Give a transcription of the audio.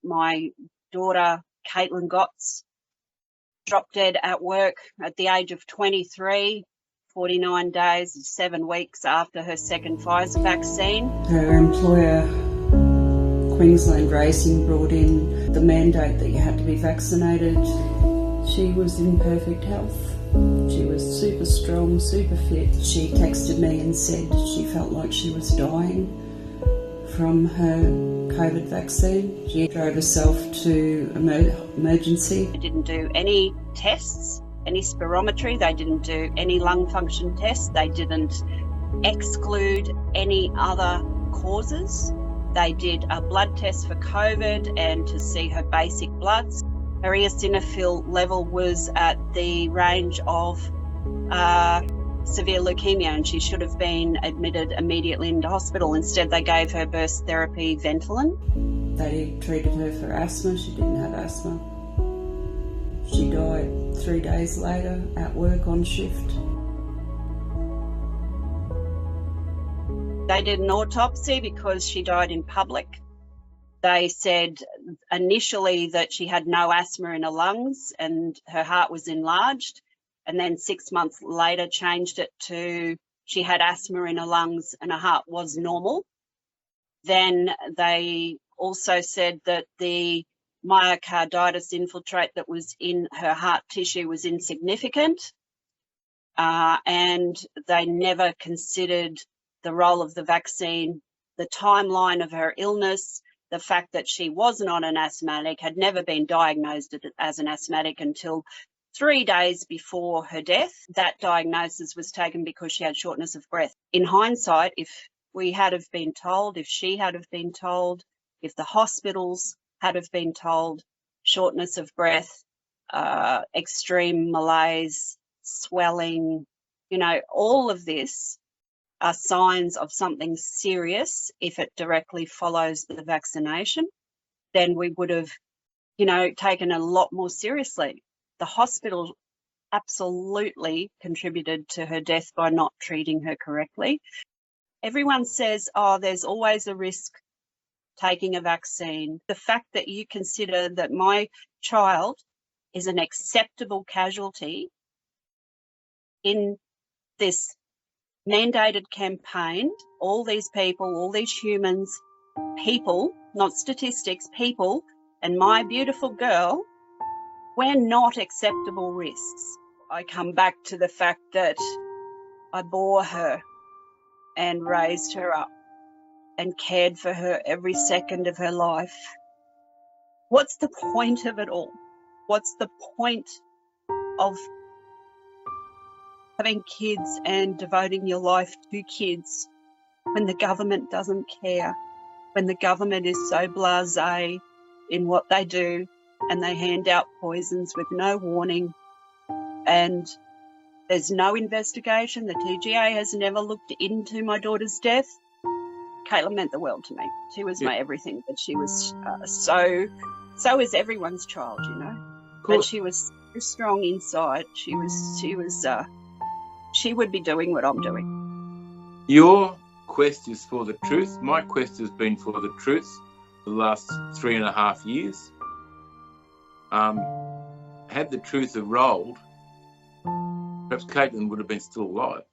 my daughter, Caitlin Gotts, dropped dead at work at the age of 23, 49 days, 7 weeks after her second Pfizer vaccine. Her employer, Queensland Racing, brought in the mandate that you had to be vaccinated. She was in perfect health. She was super strong, super fit. She texted me and said she felt like she was dying from her COVID vaccine. She drove herself to emergency. They didn't do any tests, any spirometry. They didn't do any lung function tests. They didn't exclude any other causes. They did a blood test for COVID and to see her basic bloods. Her eosinophil level was at the range of severe leukemia, and she should have been admitted immediately into hospital. Instead, they gave her burst therapy Ventolin. They treated her for asthma. She didn't have asthma. She died 3 days later at work on shift. They did an autopsy because she died in public. They said initially that she had no asthma in her lungs and her heart was enlarged, and then 6 months later changed it to she had asthma in her lungs and her heart was normal. Then they also said that the myocarditis infiltrate that was in her heart tissue was insignificant, and they never considered the role of the vaccine, the timeline of her illness, the fact that she was not an asthmatic, had never been diagnosed as an asthmatic until 3 days before her death. That diagnosis was taken because she had shortness of breath. In hindsight, if we had have been told, if she had have been told, if the hospitals had have been told, shortness of breath, extreme malaise, swelling, all of this are signs of something serious. If it directly follows the vaccination, then we would have, taken it a lot more seriously. The hospital absolutely contributed to her death by not treating her correctly. Everyone says, there's always a risk taking a vaccine. The fact that you consider that my child is an acceptable casualty in this mandated campaign, all these people, all these humans, people, not statistics, people, and my beautiful girl, we're not acceptable risks. I come back to the fact that I bore her and raised her up and cared for her every second of her life. What's the point of it all? What's the point of having kids and devoting your life to kids when the government doesn't care, when the government is so blasé in what they do and they hand out poisons with no warning and there's no investigation? The TGA has never looked into my daughter's death. Caitlin meant the world to me. She was my everything, but she was so is everyone's child, But she was so strong inside. She would be doing what I'm doing. Your quest is for the truth. My quest has been for the truth for the last 3.5 years. Had the truth have rolled, perhaps Caitlin would have been still alive.